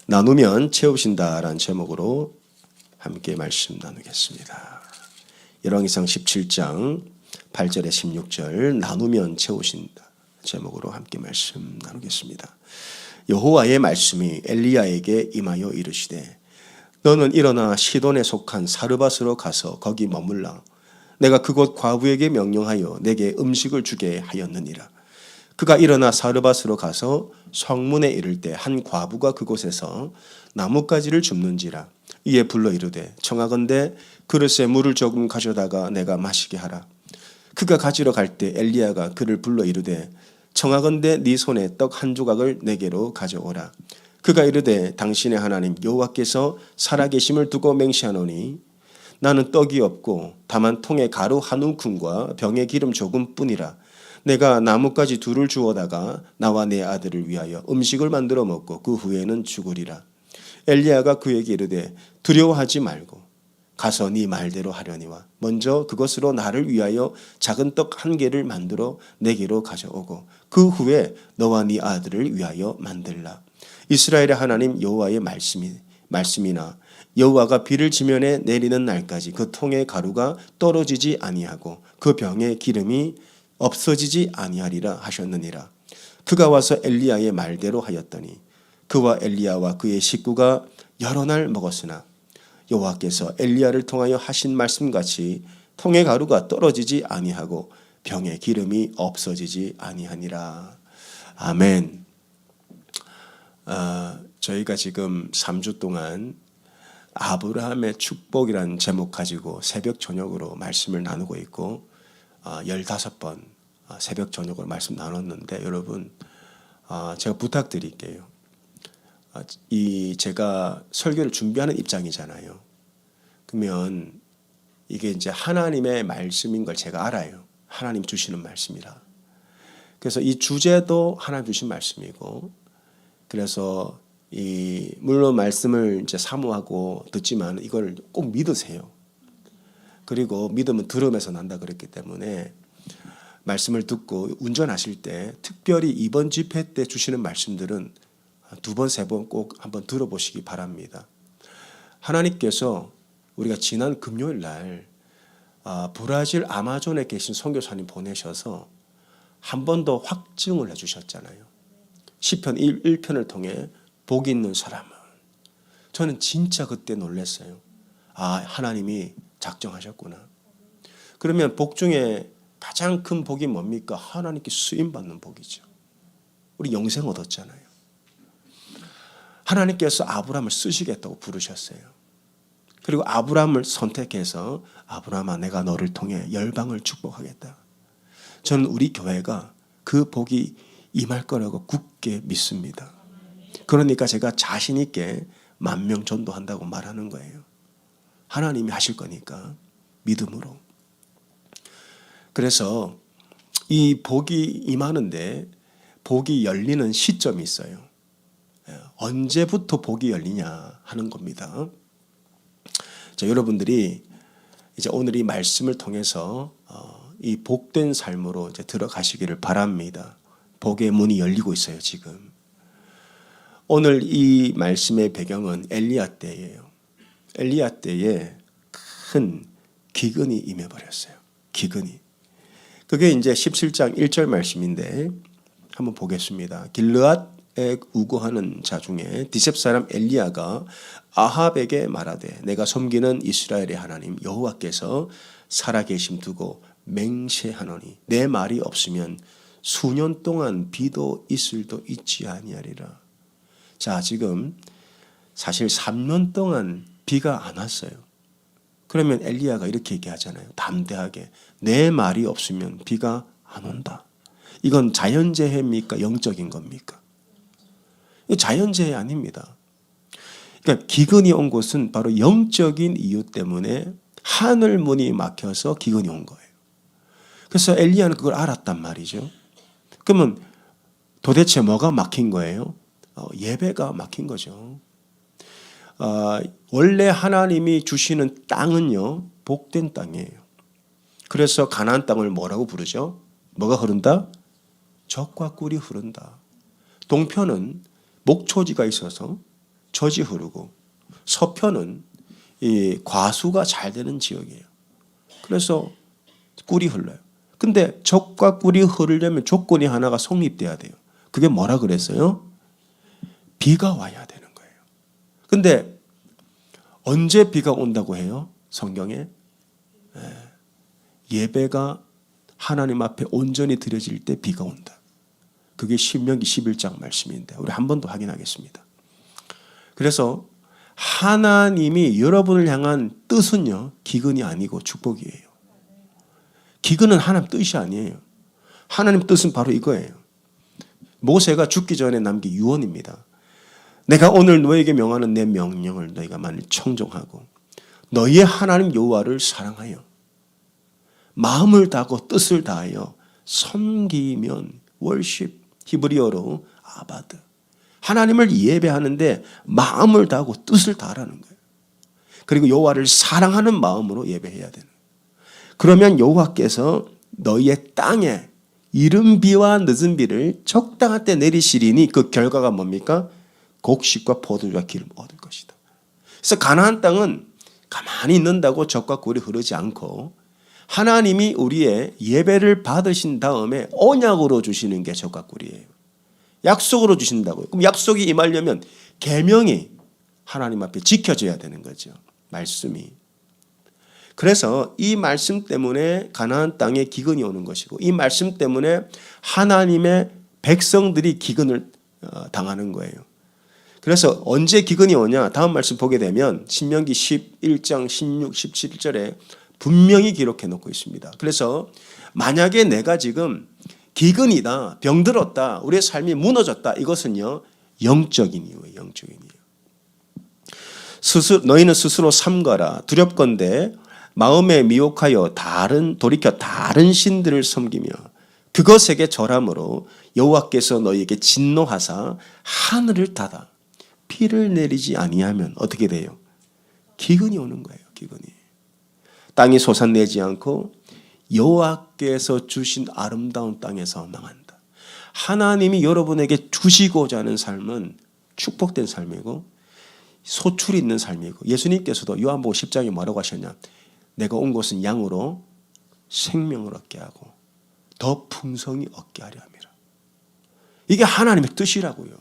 나누면 채우신다라는 제목으로 함께 말씀 나누겠습니다. 열왕기상 17장 8절에 16절 나누면 채우신다 제목으로 함께 말씀 나누겠습니다. 여호와의 말씀이 엘리야에게 임하여 이르시되 너는 일어나 시돈에 속한 사르밧으로 가서 거기 머물라. 내가 그곳 과부에게 명령하여 내게 음식을 주게 하였느니라. 그가 일어나 사르밧으로 가서 성문에 이를 때 한 과부가 그곳에서 나뭇가지를 줍는지라. 이에 불러 이르되 청하건대 그릇에 물을 조금 가져다가 내가 마시게 하라. 그가 가지러 갈 때 엘리야가 그를 불러 이르되 청하건대 네 손에 떡 한 조각을 내게로 가져오라. 그가 이르되 당신의 하나님 여호와께서 살아계심을 두고 맹세하노니 나는 떡이 없고 다만 통에 가루 한 움큼과 병에 기름 조금뿐이라. 내가 나뭇가지 둘을 주워다가 나와 내 아들을 위하여 음식을 만들어 먹고 그 후에는 죽으리라. 엘리야가 그에게 이르되 두려워하지 말고 가서 네 말대로 하려니와 먼저 그것으로 나를 위하여 작은 떡 한 개를 만들어 내게로 가져오고 그 후에 너와 네 아들을 위하여 만들라. 이스라엘의 하나님 여호와의 말씀이나 여호와가 비를 지면에 내리는 날까지 그 통의 가루가 떨어지지 아니하고 그 병의 기름이 없어지지 아니하리라 하셨느니라. 그가 와서 엘리야의 말대로 하였더니 그와 엘리야와 그의 식구가 여러 날 먹었으나 여호와께서 엘리야를 통하여 하신 말씀같이 통의 가루가 떨어지지 아니하고 병의 기름이 없어지지 아니하니라. 아멘. 저희가 지금 3주 동안 아브라함의 축복이라는 제목 가지고 새벽 저녁으로 말씀을 나누고 있고 15번 새벽 저녁으로 말씀 나눴는데 여러분 제가 부탁드릴게요. 제가 설교를 준비하는 입장이잖아요. 그러면 이게 이제 하나님의 말씀인 걸 제가 알아요. 하나님 주시는 말씀이라. 그래서 이 주제도 하나님 주신 말씀이고 그래서 물론 말씀을 이제 사모하고 듣지만 이걸 꼭 믿으세요. 그리고 믿음은 들음에서 난다 그랬기 때문에 말씀을 듣고 운전하실 때 특별히 이번 집회 때 주시는 말씀들은 2번, 3번 꼭 한번 들어보시기 바랍니다. 하나님께서 우리가 지난 금요일 날 브라질 아마존에 계신 선교사님 보내셔서 한 번 더 확증을 해주셨잖아요. 시편 1편을 통해 복 있는 사람은 저는 진짜 그때 놀랐어요. 하나님이 작정하셨구나. 그러면 복 중에 가장 큰 복이 뭡니까? 하나님께 쓰임받는 복이죠. 우리 영생 얻었잖아요. 하나님께서 아브라함을 쓰시겠다고 부르셨어요. 그리고 아브라함을 선택해서 아브라함아 내가 너를 통해 열방을 축복하겠다. 저는 우리 교회가 그 복이 임할 거라고 굳게 믿습니다. 그러니까 제가 자신 있게 10,000명 전도한다고 말하는 거예요. 하나님이 하실 거니까 믿음으로. 그래서 이 복이 임하는데 복이 열리는 시점이 있어요. 언제부터 복이 열리냐 하는 겁니다. 자, 여러분들이 이제 오늘 이 말씀을 통해서 이 복된 삶으로 이제 들어가시기를 바랍니다. 복의 문이 열리고 있어요, 지금. 오늘 이 말씀의 배경은 엘리야 때예요. 엘리야 때에 큰 기근이 임해버렸어요. 기근이. 그게 이제 17장 1절 말씀인데 한번 보겠습니다. 길르앗에 우거하는 자 중에 디셉 사람 엘리야가 아합에게 말하되 내가 섬기는 이스라엘의 하나님 여호와께서 살아계심 두고 맹세하노니 내 말이 없으면 수년 동안 비도 있을도 있지 아니하리라. 자, 지금 사실 3년 동안 비가 안 왔어요. 그러면 엘리야가 이렇게 얘기하잖아요. 담대하게 내 말이 없으면 비가 안 온다. 이건 자연재해입니까? 영적인 겁니까? 이거 자연재해 아닙니다. 그러니까 기근이 온 곳은 바로 영적인 이유 때문에 하늘 문이 막혀서 기근이 온 거예요. 그래서 엘리야는 그걸 알았단 말이죠. 그러면 도대체 뭐가 막힌 거예요? 예배가 막힌 거죠. 원래 하나님이 주시는 땅은요 복된 땅이에요. 그래서 가나안 땅을 뭐라고 부르죠? 뭐가 흐른다? 젖과 꿀이 흐른다. 동편은 목초지가 있어서 젖이 흐르고 서편은 이 과수가 잘 되는 지역이에요. 그래서 꿀이 흘러요. 근데 젖과 꿀이 흐르려면 조건이 하나가 성립돼야 돼요. 그게 뭐라 그랬어요? 비가 와야 되는 거예요. 근데 언제 비가 온다고 해요? 성경에? 예배가 하나님 앞에 온전히 드려질 때 비가 온다. 그게 신명기 11장 말씀인데 우리 한 번 더 확인하겠습니다. 그래서 하나님이 여러분을 향한 뜻은요, 기근이 아니고 축복이에요. 기근은 하나님 뜻이 아니에요. 하나님 뜻은 바로 이거예요. 모세가 죽기 전에 남긴 유언입니다. 내가 오늘 너에게 명하는 내 명령을 너희가 만일 청종하고 너희의 하나님 여호와를 사랑하여 마음을 다하고 뜻을 다하여 섬기면 월십, 히브리어로 아바드. 하나님을 예배하는데 마음을 다하고 뜻을 다하라는 거예요. 그리고 여호와를 사랑하는 마음으로 예배해야 되는 거예요. 그러면 여호와께서 너희의 땅에 이른 비와 늦은 비를 적당할 때 내리시리니 그 결과가 뭡니까? 곡식과 포도주와 기름 얻을 것이다. 그래서 가나안 땅은 가만히 있는다고 젖과 꿀이 흐르지 않고 하나님이 우리의 예배를 받으신 다음에 언약으로 주시는 게 젖과 꿀이에요. 약속으로 주신다고요. 그럼 약속이 임하려면 계명이 하나님 앞에 지켜져야 되는 거죠. 말씀이. 그래서 이 말씀 때문에 가나안 땅에 기근이 오는 것이고 이 말씀 때문에 하나님의 백성들이 기근을 당하는 거예요. 그래서 언제 기근이 오냐? 다음 말씀 보게 되면 신명기 11장 16, 17절에 분명히 기록해 놓고 있습니다. 그래서 만약에 내가 지금 기근이다, 병들었다, 우리의 삶이 무너졌다, 이것은요 영적인 이유예요. 영적인 이유. 너희는 스스로 삼가라. 두렵건대 마음에 미혹하여 돌이켜 다른 신들을 섬기며 그것에게 절함으로 여호와께서 너희에게 진노하사 하늘을 닫아 비를 내리지 아니하면 어떻게 돼요? 기근이 오는 거예요. 기근이. 땅이 솟아내지 않고 여호와께서 주신 아름다운 땅에서 망한다. 하나님이 여러분에게 주시고자 하는 삶은 축복된 삶이고 소출이 있는 삶이고 예수님께서도 요한복음 10장에 뭐라고 하셨냐? 내가 온 것은 양으로 생명을 얻게 하고 더 풍성히 얻게 하려 함이라. 이게 하나님의 뜻이라고요.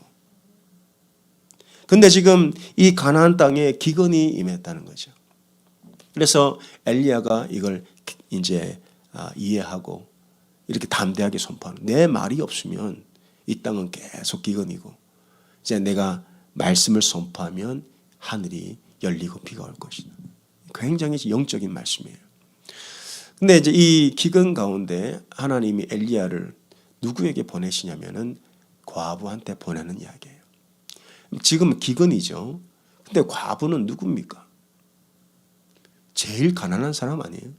근데 지금 이 가나안 땅에 기근이 임했다는 거죠. 그래서 엘리야가 이걸 이제 이해하고 이렇게 담대하게 선포하는. 내 말이 없으면 이 땅은 계속 기근이고 이제 내가 말씀을 선포하면 하늘이 열리고 비가 올 것이다. 굉장히 영적인 말씀이에요. 근데 이제 이 기근 가운데 하나님이 엘리야를 누구에게 보내시냐면은 과부한테 보내는 이야기예요. 지금 기근이죠. 근데 과부는 누굽니까? 제일 가난한 사람 아니에요?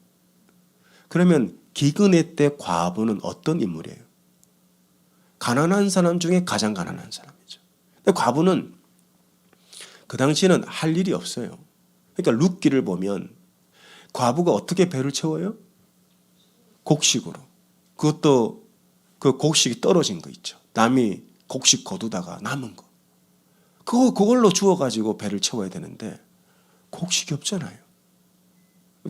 그러면 기근의 때 과부는 어떤 인물이에요? 가난한 사람 중에 가장 가난한 사람이죠. 근데 과부는 그 당시에는 할 일이 없어요. 그러니까 룻기를 보면 과부가 어떻게 배를 채워요? 곡식으로. 그것도 그 곡식이 떨어진 거 있죠. 남이 곡식 거두다가 남은 거. 그걸로 주워가지고 배를 채워야 되는데 곡식이 없잖아요.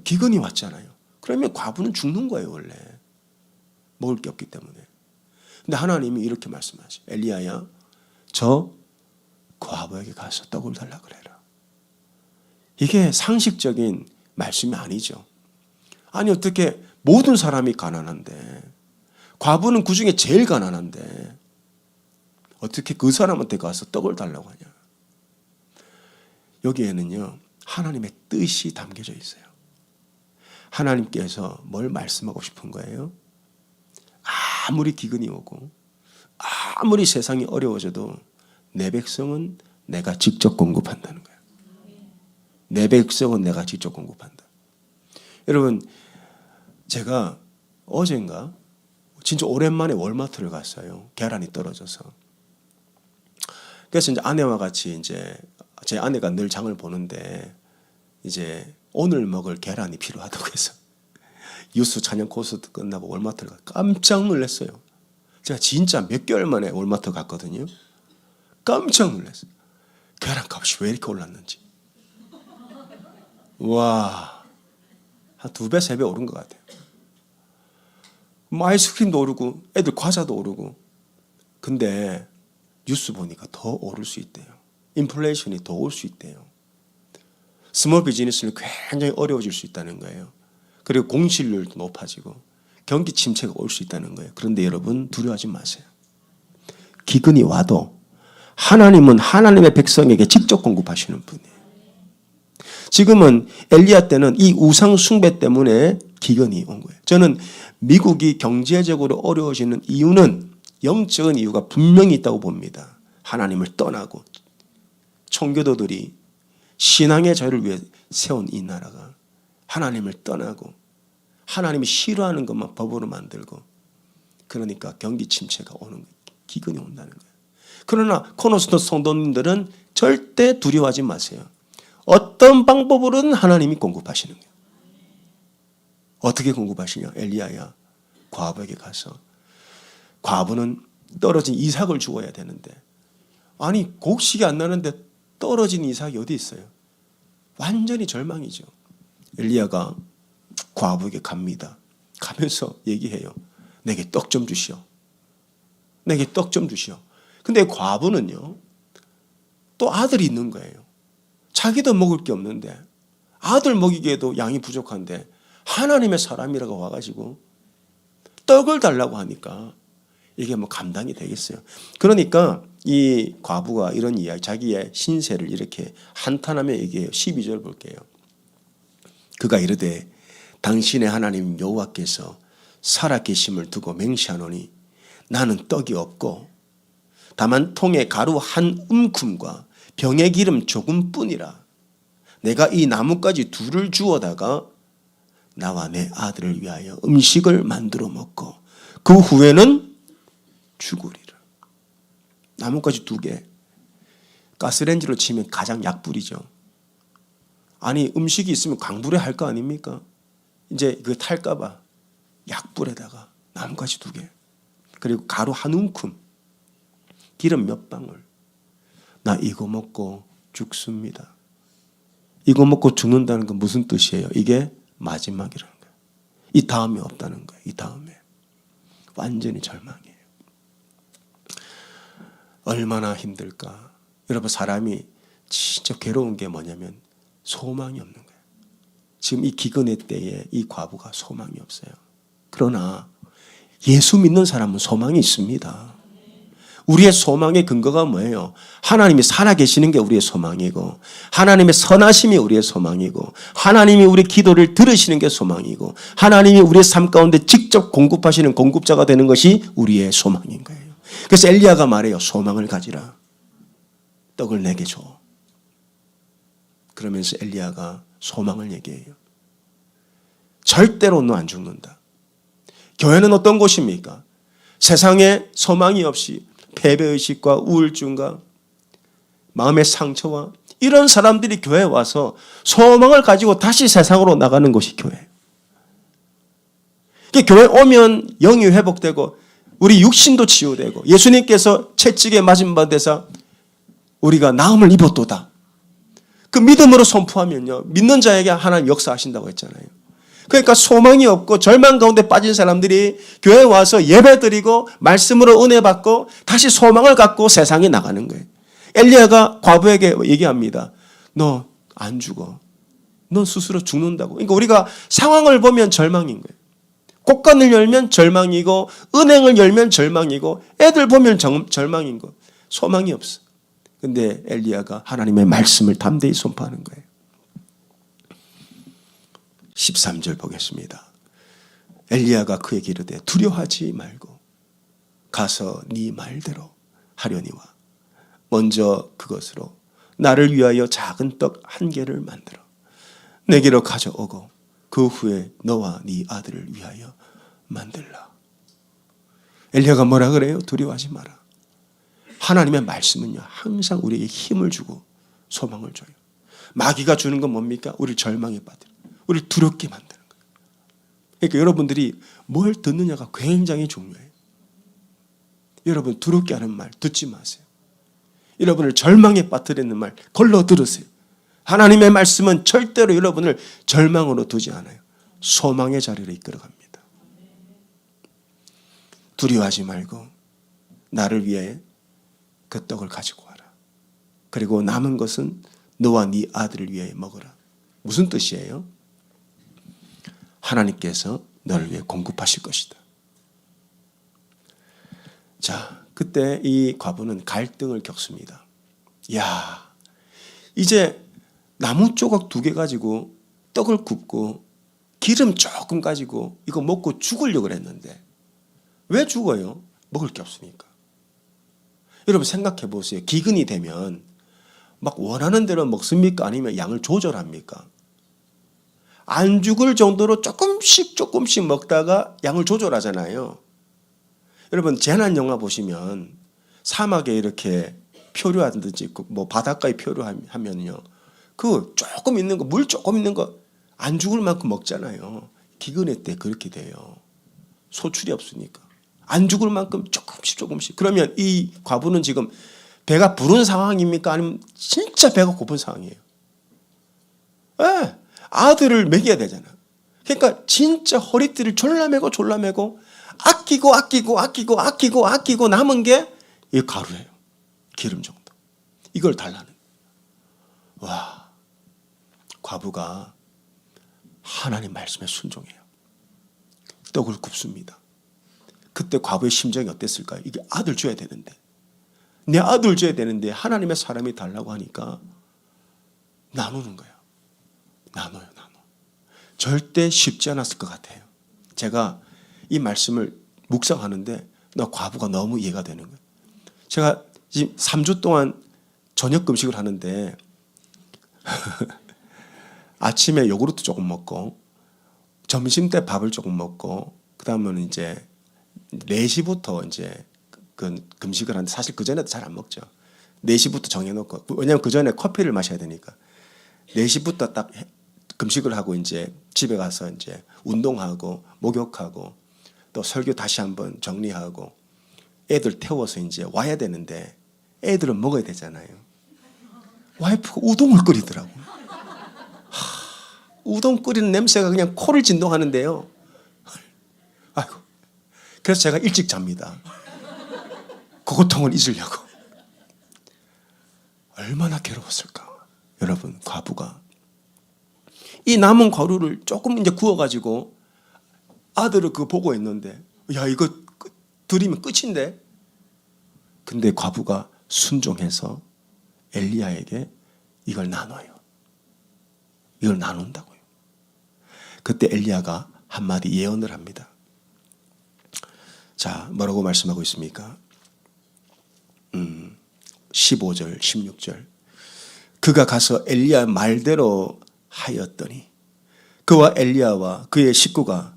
기근이 왔잖아요. 그러면 과부는 죽는 거예요, 원래. 먹을 게 없기 때문에. 근데 하나님이 이렇게 말씀하셔요. 엘리야야, 저 과부에게 가서 떡을 달라 그래라. 이게 상식적인 말씀이 아니죠. 아니 어떻게 모든 사람이 가난한데 과부는 그중에 제일 가난한데 어떻게 그 사람한테 가서 떡을 달라고 하냐. 여기에는요 하나님의 뜻이 담겨져 있어요. 하나님께서 뭘 말씀하고 싶은 거예요? 아무리 기근이 오고 아무리 세상이 어려워져도 내 백성은 내가 직접 공급한다는 거예요. 내 백성은 내가 직접 공급한다. 여러분 제가 어젠가 진짜 오랜만에 월마트를 갔어요. 계란이 떨어져서. 그래서 이제 아내와 같이 이제 제 아내가 늘 장을 보는데 이제 오늘 먹을 계란이 필요하다고 해서 유수 찬양 콘서트 끝나고 월마트를 깜짝 놀랐어요. 제가 진짜 몇 개월 만에 월마트 갔거든요. 깜짝 놀랐어요. 계란값이 왜 이렇게 올랐는지. 와, 한 2배, 3배 오른 것 같아요. 뭐 아이스크림도 오르고 애들 과자도 오르고. 근데 뉴스 보니까 더 오를 수 있대요. 인플레이션이 더 올 수 있대요. 스몰 비즈니스는 굉장히 어려워질 수 있다는 거예요. 그리고 공실률도 높아지고 경기 침체가 올 수 있다는 거예요. 그런데 여러분 두려워하지 마세요. 기근이 와도 하나님은 하나님의 백성에게 직접 공급하시는 분이에요. 지금은 엘리야 때는 이 우상 숭배 때문에 기근이 온 거예요. 저는 미국이 경제적으로 어려워지는 이유는 영적인 이유가 분명히 있다고 봅니다. 하나님을 떠나고 청교도들이 신앙의 자유를 위해 세운 이 나라가 하나님을 떠나고 하나님이 싫어하는 것만 법으로 만들고 그러니까 경기 침체가 오는 거예요. 기근이 온다는 거예요. 그러나 코너스톤 성도님들은 절대 두려워하지 마세요. 어떤 방법으로든 하나님이 공급하시는 거예요. 어떻게 공급하시냐? 엘리야야 과부에게 가서 과부는 떨어진 이삭을 주어야 되는데 아니 곡식이 안 나는데 떨어진 이삭이 어디 있어요? 완전히 절망이죠. 엘리야가 과부에게 갑니다. 가면서 얘기해요. 내게 떡 좀 주시오. 내게 떡 좀 주시오. 근데 과부는요. 또 아들이 있는 거예요. 자기도 먹을 게 없는데 아들 먹이기에도 양이 부족한데 하나님의 사람이라고 와가지고 떡을 달라고 하니까 이게 뭐 감당이 되겠어요. 그러니까 이 과부가 이런 이야기, 자기의 신세를 이렇게 한탄하며 얘기해요. 12절 볼게요. 그가 이르되 당신의 하나님 여호와께서 살아계심을 두고 맹세하노니 나는 떡이 없고 다만 통에 가루 한 움큼과 병의 기름 조금뿐이라. 내가 이 나뭇가지 둘을 주워다가 나와 내 아들을 위하여 음식을 만들어 먹고 그 후에는 죽으리라. 나뭇가지 2개. 가스레인지로 치면 가장 약불이죠. 아니 음식이 있으면 강불에 할 거 아닙니까? 이제 그 탈까 봐 약불에다가 나뭇가지 2개. 그리고 가루 한 움큼. 기름 몇 방울. 나 이거 먹고 죽습니다. 이거 먹고 죽는다는 건 무슨 뜻이에요? 이게 마지막이라는 거예요. 이 다음이 없다는 거예요. 이 다음에. 완전히 절망이에요. 얼마나 힘들까. 여러분 사람이 진짜 괴로운 게 뭐냐면 소망이 없는 거예요. 지금 이 기근의 때에 이 과부가 소망이 없어요. 그러나 예수 믿는 사람은 소망이 있습니다. 우리의 소망의 근거가 뭐예요? 하나님이 살아계시는 게 우리의 소망이고 하나님의 선하심이 우리의 소망이고 하나님이 우리 기도를 들으시는 게 소망이고 하나님이 우리의 삶 가운데 직접 공급하시는 공급자가 되는 것이 우리의 소망인 거예요. 그래서 엘리야가 말해요. 소망을 가지라. 떡을 내게 줘. 그러면서 엘리야가 소망을 얘기해요. 절대로 너 안 죽는다. 교회는 어떤 곳입니까? 세상에 소망이 없이 패배의식과 우울증과 마음의 상처와 이런 사람들이 교회에 와서 소망을 가지고 다시 세상으로 나가는 곳이 교회예요. 교회 오면 영이 회복되고 우리 육신도 치유되고 예수님께서 채찍에 맞은 바 되사 우리가 나음을 입었도다. 그 믿음으로 선포하면요. 믿는 자에게 하나님 역사하신다고 했잖아요. 그러니까 소망이 없고 절망 가운데 빠진 사람들이 교회에 와서 예배드리고 말씀으로 은혜 받고 다시 소망을 갖고 세상에 나가는 거예요. 엘리야가 과부에게 얘기합니다. 너 안 죽어. 넌 스스로 죽는다고. 그러니까 우리가 상황을 보면 절망인 거예요. 꽃간을 열면 절망이고 은행을 열면 절망이고 애들 보면 절망인 거. 소망이 없어. 근데 엘리야가 하나님의 말씀을 담대히 선포하는 거예요. 13절 보겠습니다. 엘리야가 그에게 이르되 두려워하지 말고 가서 네 말대로 하려니와 먼저 그것으로 나를 위하여 작은 떡 1개를 만들어 내게로 가져오고 그 후에 너와 네 아들을 위하여 만들라. 엘리야가 뭐라 그래요? 두려워하지 마라. 하나님의 말씀은요 항상 우리에게 힘을 주고 소망을 줘요. 마귀가 주는 건 뭡니까? 우리를 절망에 빠뜨려 우리를 두렵게 만드는 거예요. 그러니까 여러분들이 뭘 듣느냐가 굉장히 중요해요. 여러분 두렵게 하는 말 듣지 마세요. 여러분을 절망에 빠뜨리는 말 걸러 들으세요. 하나님의 말씀은 절대로 여러분을 절망으로 두지 않아요. 소망의 자리로 이끌어갑니다. 두려워하지 말고 나를 위해 그 떡을 가지고 와라. 그리고 남은 것은 너와 네 아들을 위해 먹어라. 무슨 뜻이에요? 하나님께서 너를 위해 공급하실 것이다. 자, 그때 이 과부는 갈등을 겪습니다. 야, 이제 나무 조각 2개 가지고 떡을 굽고 기름 조금 가지고 이거 먹고 죽으려고 그랬는데 왜 죽어요? 먹을 게 없으니까. 여러분 생각해 보세요. 기근이 되면 막 원하는 대로 먹습니까? 아니면 양을 조절합니까? 안 죽을 정도로 조금씩 먹다가 양을 조절하잖아요. 여러분 재난 영화 보시면 사막에 이렇게 표류하든지 뭐 바닷가에 표류하면요, 그 조금 있는 거, 물 조금 있는 거 안 죽을 만큼 먹잖아요. 기근의 때 그렇게 돼요. 소출이 없으니까 안 죽을 만큼 조금씩. 그러면 이 과부는 지금 배가 부른 상황입니까? 아니면 진짜 배가 고픈 상황이에요? 네, 아들을 먹여야 되잖아. 그러니까 진짜 허리띠를 졸라매고 아끼고 남은 게 이 가루예요. 기름 정도. 이걸 달라는. 와, 과부가 하나님 말씀에 순종해요. 떡을 굽습니다. 그때 과부의 심정이 어땠을까요? 이게 아들 줘야 되는데, 내 아들 줘야 되는데 하나님의 사람이 달라고 하니까 나누는 거예요. 나눠. 절대 쉽지 않았을 것 같아요. 제가 이 말씀을 묵상하는데 나 과부가 너무 이해가 되는 거예요. 제가 지금 3주 동안 저녁 금식을 하는데 아침에 요구르트 조금 먹고 점심 때 밥을 조금 먹고 그다음은 이제 4시부터 이제 그 금식을 하는데 사실 그 전에도 잘 안 먹죠. 4시부터 정해놓고, 왜냐하면 그 전에 커피를 마셔야 되니까 4시부터 딱 금식을 하고 이제 집에 가서 이제 운동하고 목욕하고 또 설교 다시 한번 정리하고 애들 태워서 이제 와야 되는데 애들은 먹어야 되잖아요. 와이프가 우동을 끓이더라고. 우동 끓이는 냄새가 그냥 코를 진동하는데요. 아이고. 그래서 제가 일찍 잡니다. 그 고통을 잊으려고. 얼마나 괴로웠을까. 여러분, 과부가 이 남은 가루를 조금 이제 구워가지고 아들을 그거 보고 있는데, 야, 이거 드리면 끝인데. 근데 과부가 순종해서 엘리야에게 이걸 나눠요. 이걸 나눈다고요. 그때 엘리야가 한마디 예언을 합니다. 자, 뭐라고 말씀하고 있습니까? 15절, 16절. 그가 가서 엘리야 말대로 하였더니 그와 엘리야와 그의 식구가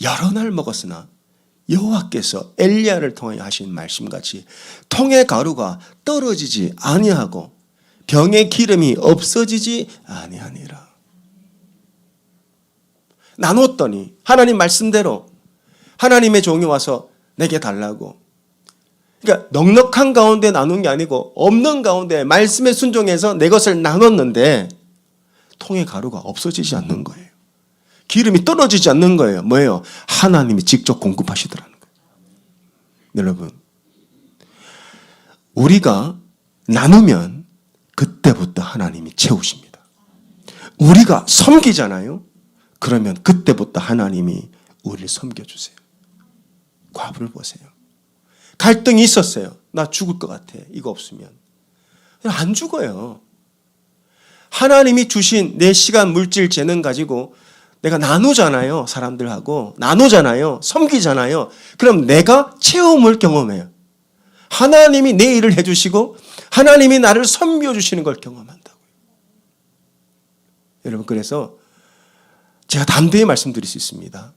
여러 날 먹었으나 여호와께서 엘리야를 통하여 하신 말씀같이 통의 가루가 떨어지지 아니하고 병의 기름이 없어지지 아니하니라. 나눴더니 하나님 말씀대로 하나님의 종이 와서 내게 달라고. 그러니까 넉넉한 가운데 나눈 게 아니고 없는 가운데 말씀에 순종해서 내 것을 나눴는데 통의 가루가 없어지지 않는 거예요. 기름이 떨어지지 않는 거예요. 뭐예요? 하나님이 직접 공급하시더라는 거예요. 여러분, 우리가 나누면 그때부터 하나님이 채우십니다. 우리가 섬기잖아요. 그러면 그때부터 하나님이 우리를 섬겨주세요. 과부를 보세요. 갈등이 있었어요. 나 죽을 것 같아. 이거 없으면. 안 죽어요. 하나님이 주신 내 시간, 물질, 재능 가지고 내가 나누잖아요. 사람들하고 나누잖아요. 섬기잖아요. 그럼 내가 체험을 경험해요. 하나님이 내 일을 해주시고 하나님이 나를 섬겨주시는 걸 경험한다고요. 여러분, 그래서 제가 담대히 말씀드릴 수 있습니다.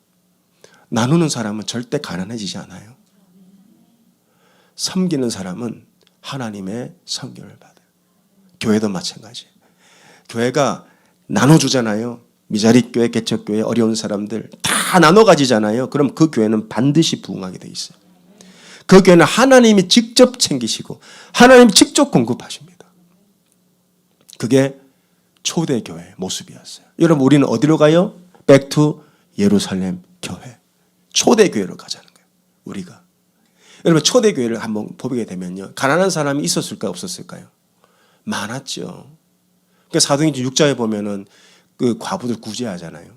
나누는 사람은 절대 가난해지지 않아요. 섬기는 사람은 하나님의 섬김을 받아요. 교회도 마찬가지예요. 교회가 나눠주잖아요. 미자립교회, 개척교회, 어려운 사람들 다 나눠 가지잖아요. 그럼 그 교회는 반드시 부흥하게 돼 있어요. 그 교회는 하나님이 직접 챙기시고 하나님이 직접 공급하십니다. 그게 초대교회의 모습이었어요. 여러분 우리는 어디로 가요? 백투 예루살렘 교회. 초대교회로 가자는 거예요. 우리가. 여러분 초대교회를 한번 보게 되면요. 가난한 사람이 있었을까요? 없었을까요? 많았죠. 그러니까 사도행전 6장에 보면은 그 과부들 구제하잖아요.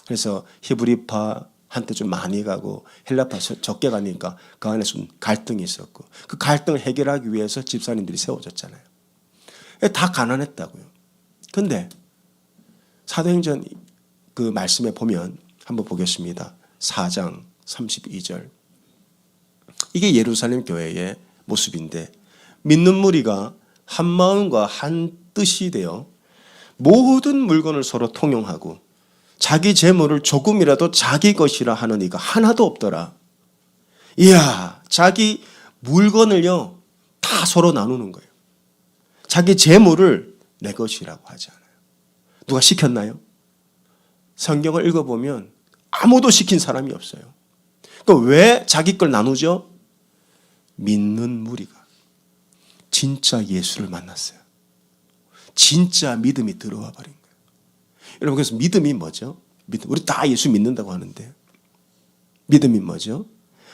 그래서 히브리파한테 좀 많이 가고 헬라파 적게 가니까 그 안에 좀 갈등이 있었고 그 갈등을 해결하기 위해서 집사님들이 세워졌잖아요. 다 가난했다고요. 근데 사도행전 그 말씀에 보면 한번 보겠습니다. 4장 32절. 이게 예루살렘 교회의 모습인데 믿는 무리가 한 마음과 한 뜻이 되어 모든 물건을 서로 통용하고 자기 재물을 조금이라도 자기 것이라 하는 이가 하나도 없더라. 이야, 자기 물건을요 다 서로 나누는 거예요. 자기 재물을 내 것이라고 하지 않아요. 누가 시켰나요? 성경을 읽어보면 아무도 시킨 사람이 없어요. 그러니까 왜 자기 걸 나누죠? 믿는 무리가 진짜 예수를 만났어요. 진짜 믿음이 들어와 버린 거예요. 여러분 그래서 믿음이 뭐죠? 믿음. 우리 다 예수 믿는다고 하는데 믿음이 뭐죠?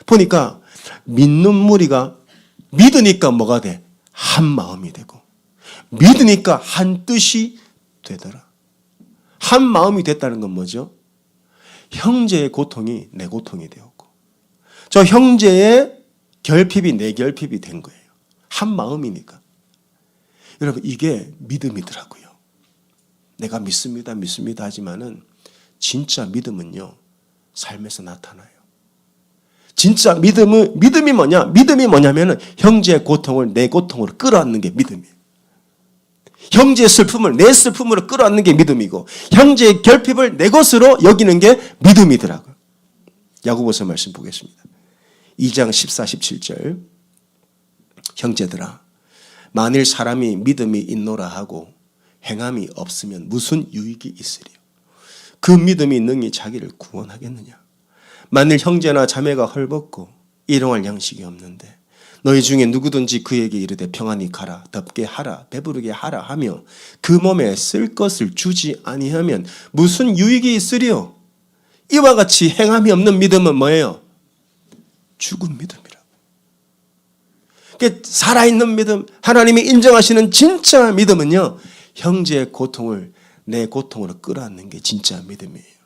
보니까 믿는 무리가 믿으니까 뭐가 돼? 한 마음이 되고 믿으니까 한 뜻이 되더라. 한 마음이 됐다는 건 뭐죠? 형제의 고통이 내 고통이 되었고 저 형제의 결핍이 내 결핍이 된 거예요. 한 마음이니까. 여러분 이게 믿음이더라고요. 내가 믿습니다 하지만은 진짜 믿음은요 삶에서 나타나요. 진짜 믿음이 뭐냐? 믿음이 뭐냐면은 형제의 고통을 내 고통으로 끌어안는 게 믿음이에요. 형제의 슬픔을 내 슬픔으로 끌어안는 게 믿음이고 형제의 결핍을 내 것으로 여기는 게 믿음이더라고요. 야고보서 말씀 보겠습니다. 2장 14, 17절. 형제들아 만일 사람이 믿음이 있노라 하고 행함이 없으면 무슨 유익이 있으리요? 그 믿음이 능히 자기를 구원하겠느냐? 만일 형제나 자매가 헐벗고 일용할 양식이 없는데 너희 중에 누구든지 그에게 이르되 평안히 가라 덥게 하라 배부르게 하라 하며 그 몸에 쓸 것을 주지 아니하면 무슨 유익이 있으리요? 이와 같이 행함이 없는 믿음은 뭐예요? 죽은 믿음이라고. 살아있는 믿음, 하나님이 인정하시는 진짜 믿음은요 형제의 고통을 내 고통으로 끌어안는 게 진짜 믿음이에요.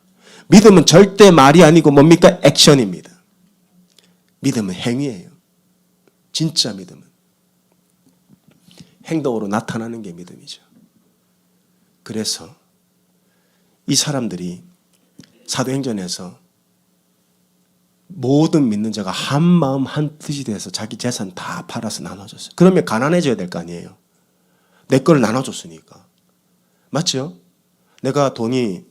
믿음은 절대 말이 아니고 뭡니까? 액션입니다. 믿음은 행위예요. 진짜 믿음은 행동으로 나타나는 게 믿음이죠. 그래서 이 사람들이 사도행전에서 모든 믿는 자가 한 마음 한 뜻이 돼서 자기 재산 다 팔아서 나눠줬어요. 그러면 가난해져야 될 거 아니에요. 내 거를 나눠줬으니까. 맞죠? 내가 돈이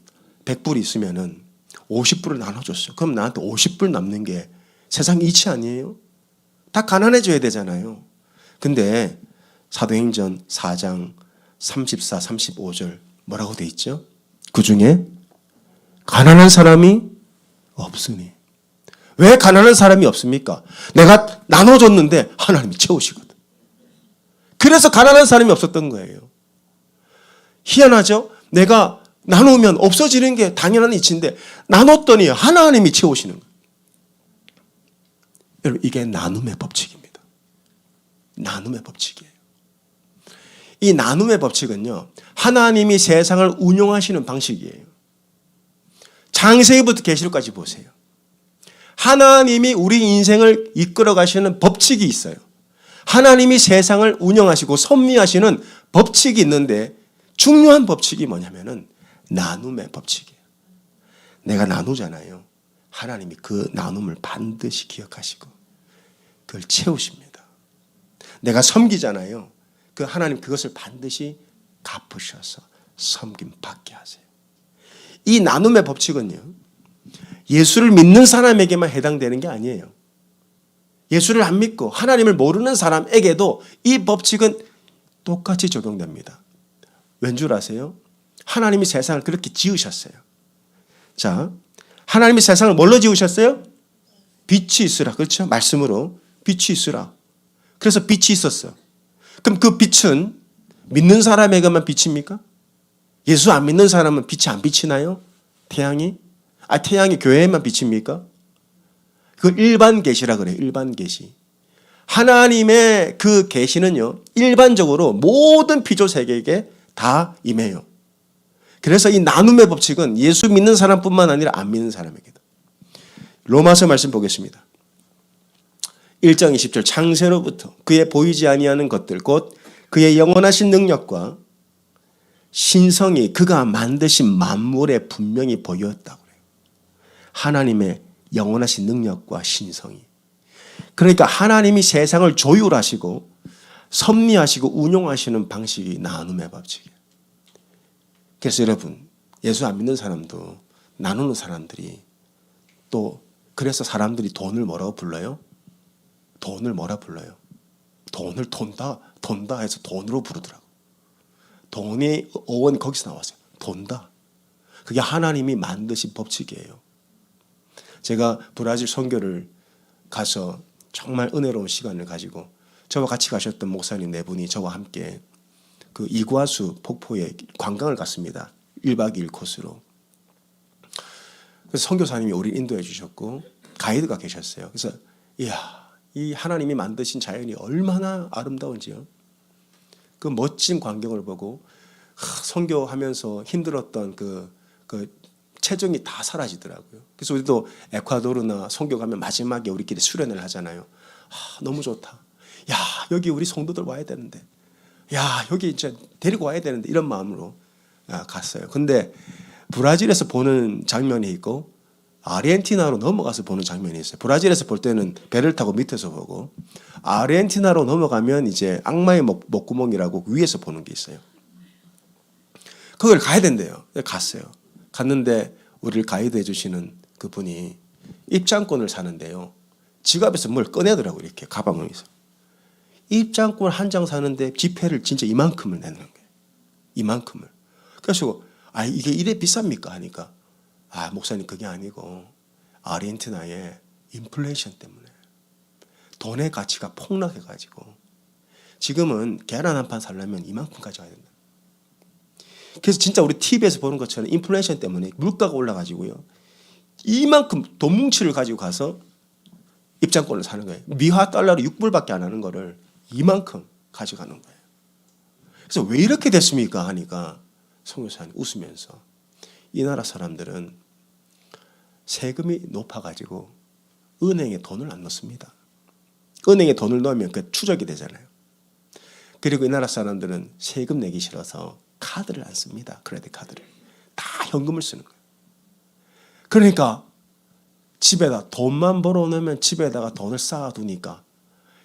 100불 있으면은 50불을 나눠줬어요. 그럼 나한테 50불 남는 게 세상 이치 아니에요? 다 가난해져야 되잖아요. 근데 사도행전 4장 34, 35절 뭐라고 돼 있죠? 그 중에 가난한 사람이 없으니. 왜 가난한 사람이 없습니까? 내가 나눠줬는데 하나님이 채우시거든. 그래서 가난한 사람이 없었던 거예요. 희한하죠? 내가 나누면 없어지는 게 당연한 이치인데 나눴더니 하나님이 채우시는 거예요. 여러분 이게 나눔의 법칙입니다. 나눔의 법칙이에요. 이 나눔의 법칙은요 하나님이 세상을 운용하시는 방식이에요. 창세기부터 계시록까지 보세요. 하나님이 우리 인생을 이끌어 가시는 법칙이 있어요. 하나님이 세상을 운영하시고 섭리하시는 법칙이 있는데 중요한 법칙이 뭐냐면은 나눔의 법칙이에요. 내가 나누잖아요. 하나님이 그 나눔을 반드시 기억하시고 그걸 채우십니다. 내가 섬기잖아요. 그 하나님 그것을 반드시 갚으셔서 섬김 받게 하세요. 이 나눔의 법칙은요. 예수를 믿는 사람에게만 해당되는 게 아니에요. 예수를 안 믿고 하나님을 모르는 사람에게도 이 법칙은 똑같이 적용됩니다. 왠 줄 아세요? 하나님이 세상을 그렇게 지으셨어요. 자, 하나님이 세상을 뭘로 지으셨어요? 빛이 있으라. 그렇죠? 말씀으로. 빛이 있으라. 그래서 빛이 있었어요. 그럼 그 빛은 믿는 사람에게만 비칩니까? 예수 안 믿는 사람은 빛이 안 비치나요? 태양이? 태양이 교회에만 비칩니까? 그 일반 계시라 그래요. 일반 계시. 하나님의 그 계시는요, 일반적으로 모든 피조 세계에게 다 임해요. 그래서 이 나눔의 법칙은 예수 믿는 사람뿐만 아니라 안 믿는 사람에게도. 로마서 말씀 보겠습니다. 1장 20절 창세로부터 그의 보이지 아니하는 것들 곧 그의 영원하신 능력과 신성이 그가 만드신 만물에 분명히 보였다고 그래요. 하나님의 영원하신 능력과 신성이. 그러니까 하나님이 세상을 조율하시고 섭리하시고 운용하시는 방식이 나눔의 법칙이에요. 그래서 여러분, 예수 안 믿는 사람도 나누는 사람들이 또 그래서 사람들이 돈을 뭐라고 불러요? 돈을 뭐라 불러요? 돈을 돈다 해서 돈으로 부르더라고. 돈의 어원이 거기서 나왔어요. 돈다. 그게 하나님이 만드신 법칙이에요. 제가 브라질 선교를 가서 정말 은혜로운 시간을 가지고 저와 같이 가셨던 목사님 네 분이 저와 함께 그 이구아수 폭포에 관광을 갔습니다. 1박 2일 코스로. 그래서 선교사님이 우리 인도해 주셨고 가이드가 계셨어요. 그래서 이야, 이 하나님이 만드신 자연이 얼마나 아름다운지요. 그 멋진 광경을 보고 선교하면서 힘들었던 그 체증이 다 사라지더라고요. 그래서 우리도 에콰도르나 선교 가면 마지막에 우리끼리 수련을 하잖아요. 너무 좋다. 야, 여기 우리 성도들 와야 되는데. 야, 여기 이제 데리고 와야 되는데. 이런 마음으로 갔어요. 근데 브라질에서 보는 장면이 있고 아르헨티나로 넘어가서 보는 장면이 있어요. 브라질에서 볼 때는 배를 타고 밑에서 보고 아르헨티나로 넘어가면 이제 악마의 목구멍이라고 위에서 보는 게 있어요. 거기를 가야 된대요. 갔어요. 갔는데 우리를 가이드해 주시는 그분이 입장권을 사는데요. 지갑에서 뭘 꺼내더라고요. 이렇게 가방을 해서. 입장권 한 장 사는데 지폐를 진짜 이만큼을 내는 거예요. 이만큼을. 그래서 이게 이래 비쌉니까? 하니까 목사님 그게 아니고 아르헨티나의 인플레이션 때문에 돈의 가치가 폭락해가지고 지금은 계란 한 판 사려면 이만큼 가져와야 된다. 그래서 진짜 우리 TV에서 보는 것처럼 인플레이션 때문에 물가가 올라가지고요. 이만큼 돈 뭉치를 가지고 가서 입장권을 사는 거예요. 미화 달러로 6불밖에 안 하는 거를 이만큼 가져가는 거예요. 그래서 왜 이렇게 됐습니까? 하니까 선교사님 웃으면서 이 나라 사람들은 세금이 높아가지고 은행에 돈을 안 넣습니다. 은행에 돈을 넣으면 그 추적이 되잖아요. 그리고 이 나라 사람들은 세금 내기 싫어서 카드를 안 씁니다. 크레딧 카드를. 다 현금을 쓰는 거예요. 그러니까 집에다 돈만 벌어놓으면 집에다가 돈을 쌓아두니까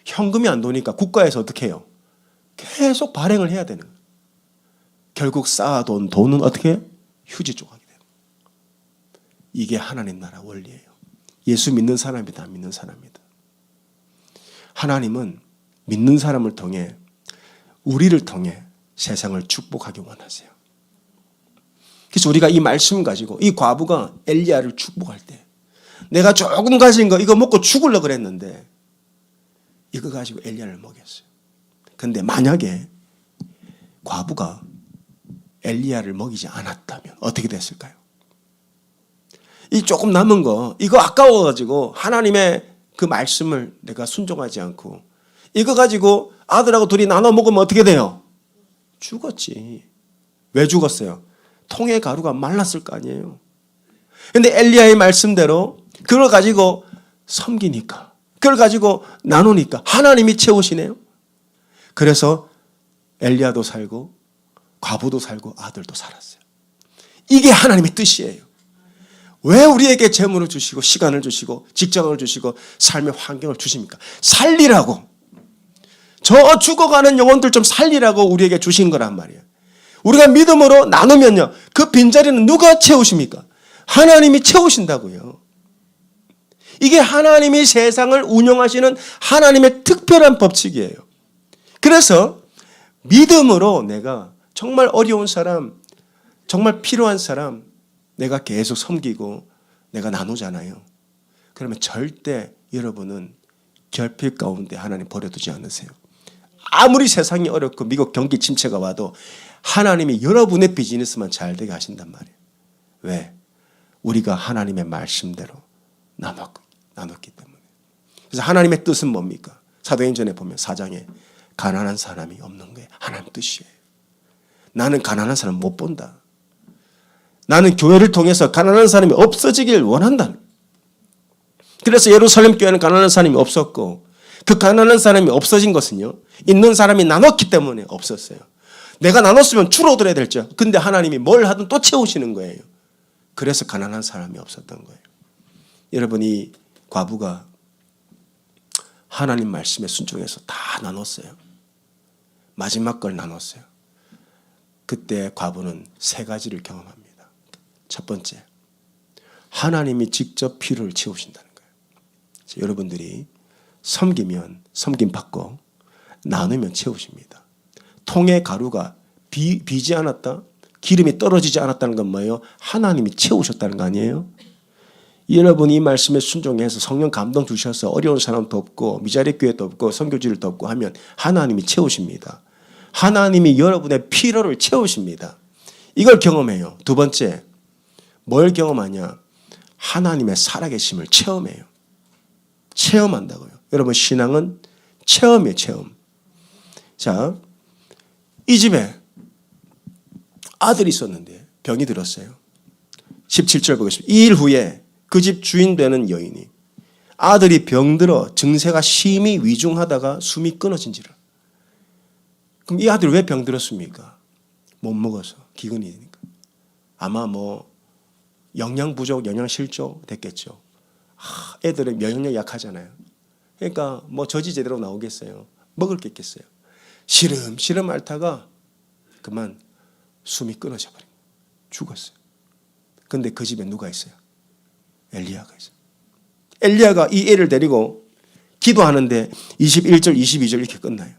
현금이 안 도니까 국가에서 어떻게 해요? 계속 발행을 해야 되는 거예요. 결국 쌓아둔 돈은 어떻게 해요? 휴지 조각이 돼요. 이게 하나님 나라 원리예요. 예수 믿는 사람이다, 안 믿는 사람이다. 하나님은 믿는 사람을 통해 우리를 통해 세상을 축복하기 원하세요. 그래서 우리가 이 말씀 가지고 이 과부가 엘리야를 축복할 때 내가 조금 가진 거 이거 먹고 죽으려고 그랬는데 이거 가지고 엘리야를 먹였어요. 그런데 만약에 과부가 엘리야를 먹이지 않았다면 어떻게 됐을까요? 이 조금 남은 거 이거 아까워가지고 하나님의 그 말씀을 내가 순종하지 않고 이거 가지고 아들하고 둘이 나눠 먹으면 어떻게 돼요? 죽었지. 왜 죽었어요? 통의 가루가 말랐을 거 아니에요. 그런데 엘리야의 말씀대로 그걸 가지고 섬기니까 그걸 가지고 나누니까 하나님이 채우시네요. 그래서 엘리야도 살고 과부도 살고 아들도 살았어요. 이게 하나님의 뜻이에요. 왜 우리에게 재물을 주시고 시간을 주시고 직장을 주시고 삶의 환경을 주십니까? 살리라고. 저 죽어가는 영혼들 좀 살리라고 우리에게 주신 거란 말이에요. 우리가 믿음으로 나누면요. 그 빈자리는 누가 채우십니까? 하나님이 채우신다고요. 이게 하나님이 세상을 운영하시는 하나님의 특별한 법칙이에요. 그래서 믿음으로 내가 정말 어려운 사람, 정말 필요한 사람 내가 계속 섬기고 내가 나누잖아요. 그러면 절대 여러분은 결핍 가운데 하나님 버려두지 않으세요. 아무리 세상이 어렵고 미국 경기 침체가 와도 하나님이 여러분의 비즈니스만 잘 되게 하신단 말이에요. 왜? 우리가 하나님의 말씀대로 나눴기 때문에. 그래서 하나님의 뜻은 뭡니까? 사도행전에 보면 4장에 가난한 사람이 없는 거예요. 하나님 뜻이에요. 나는 가난한 사람 못 본다. 나는 교회를 통해서 가난한 사람이 없어지길 원한다. 그래서 예루살렘 교회는 가난한 사람이 없었고 그 가난한 사람이 없어진 것은요. 있는 사람이 나눴기 때문에 없었어요. 내가 나눴으면 줄어들어야 될죠. 근데 하나님이 뭘 하든 또 채우시는 거예요. 그래서 가난한 사람이 없었던 거예요. 여러분 이 과부가 하나님 말씀에 순종해서 다 나눴어요. 마지막 걸 나눴어요. 그때 과부는 세 가지를 경험합니다. 첫 번째, 하나님이 직접 필요를 채우신다는 거예요. 여러분들이 섬기면 섬김 받고 나누면 채우십니다. 통에 가루가 비지 않았다, 기름이 떨어지지 않았다는 건 뭐예요? 하나님이 채우셨다는 거 아니에요? 여러분이 이 말씀에 순종해서 성령 감동 주셔서 어려운 사람 돕고 미자리 교회 돕고 선교지를 돕고 하면 하나님이 채우십니다. 하나님이 여러분의 필요를 채우십니다. 이걸 경험해요. 두 번째, 뭘 경험하냐? 하나님의 살아계심을 체험해요. 체험한다고요. 여러분 신앙은 체험이에요. 체험. 자, 이 집에 아들이 있었는데 병이 들었어요. 17절 보겠습니다. 2일 후에 그 집 주인 되는 여인이 아들이 병들어 증세가 심히 위중하다가 숨이 끊어진지라. 그럼 이 아들이 왜 병들었습니까? 못 먹어서 기근이니까. 아마 뭐 영양 부족, 영양 실족 됐겠죠. 애들은 면역력 약하잖아요. 그러니까 뭐 젖이 제대로 나오겠어요. 먹을 게 있겠어요. 시름시름 앓다가 그만 숨이 끊어져 버린 거예요. 죽었어요. 근데 그 집에 누가 있어요? 엘리야가 있어요. 엘리야가 이 애를 데리고 기도하는데 21절, 22절 이렇게 끝나요.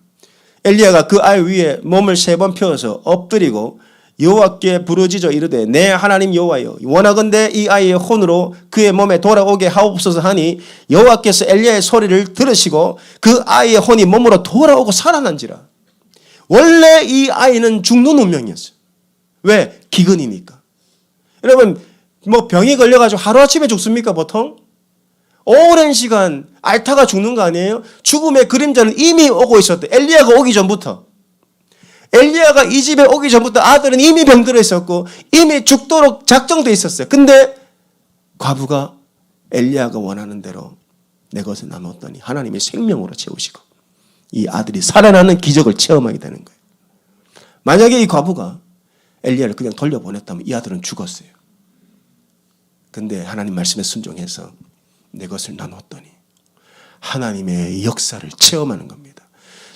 엘리야가 그 아이 위에 몸을 3번 펴서 엎드리고 여호와께 부르짖어 이르되 내 하나님 여호와여 원하건대 이 아이의 혼으로 그의 몸에 돌아오게 하옵소서 하니 여호와께서 엘리야의 소리를 들으시고 그 아이의 혼이 몸으로 돌아오고 살아난지라. 원래 이 아이는 죽는 운명이었어요. 왜? 기근이니까. 여러분 뭐 병이 걸려가지고 하루아침에 죽습니까 보통? 오랜 시간 앓다가 죽는 거 아니에요? 죽음의 그림자는 이미 오고 있었대. 엘리야가 오기 전부터. 엘리야가 이 집에 오기 전부터 아들은 이미 병들어 있었고 이미 죽도록 작정돼 있었어요. 근데 과부가 엘리야가 원하는 대로 내 것을 나눴더니 하나님이 생명으로 채우시고 이 아들이 살아나는 기적을 체험하게 되는 거예요. 만약에 이 과부가 엘리야를 그냥 돌려보냈다면 이 아들은 죽었어요. 근데 하나님 말씀에 순종해서 내 것을 나눴더니 하나님의 역사를 체험하는 겁니다.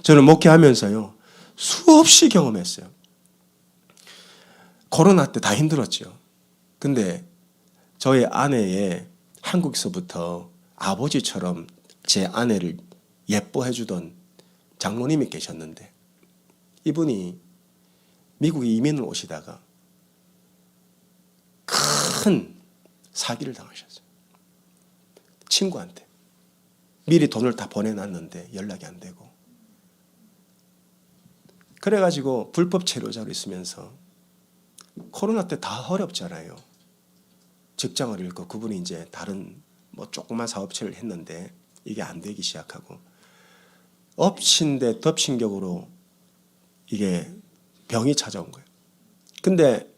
저는 목회하면서요. 수없이 경험했어요. 코로나 때 다 힘들었죠. 근데 저의 아내의 한국에서부터 아버지처럼 제 아내를 예뻐해 주던 장로님이 계셨는데 이분이 미국에 이민을 오시다가 큰 사기를 당하셨어요. 친구한테 미리 돈을 다 보내놨는데 연락이 안 되고 그래가지고 불법 체류자로 있으면서 코로나 때 다 어렵잖아요. 직장을 잃고 그분이 이제 다른 뭐 조그만 사업체를 했는데 이게 안 되기 시작하고 엎친 데 덮친 격으로 이게 병이 찾아온 거예요. 근데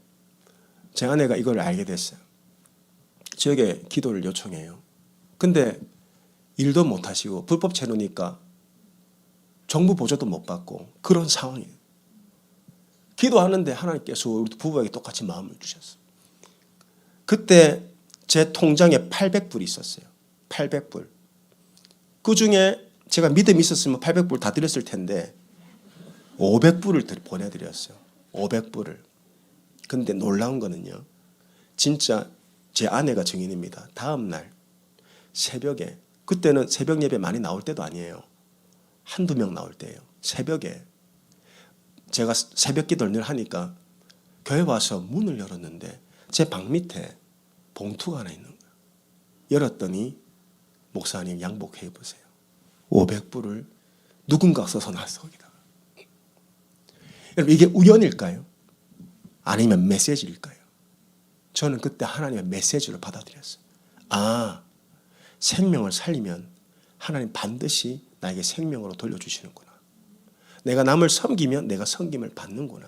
제 아내가 이걸 알게 됐어요. 저에게 기도를 요청해요. 근데 일도 못 하시고 불법 체류니까 정부 보조도 못 받고 그런 상황이에요. 기도하는데 하나님께서 우리 부부에게 똑같이 마음을 주셨어요. 그때 제 통장에 800불이 있었어요. 800불. 그중에 제가 믿음이 있었으면 800불 다 드렸을 텐데 500불을 보내드렸어요. 500불을. 근데 놀라운 거는요. 진짜 제 아내가 증인입니다. 다음 날 새벽에 그때는 새벽 예배 많이 나올 때도 아니에요. 한두 명 나올 때예요. 새벽에 제가 새벽 기도를 늘 하니까 교회 와서 문을 열었는데 제 방 밑에 봉투가 하나 있는 거예요. 열었더니 목사님 양복해 입으세요. 500불을 누군가 써서 놨어 거기다가. 여러분 이게 우연일까요? 아니면 메시지일까요? 저는 그때 하나님의 메시지를 받아들였어요. 아, 생명을 살리면 하나님 반드시 나에게 생명으로 돌려주시는구나. 내가 남을 섬기면 내가 섬김을 받는구나.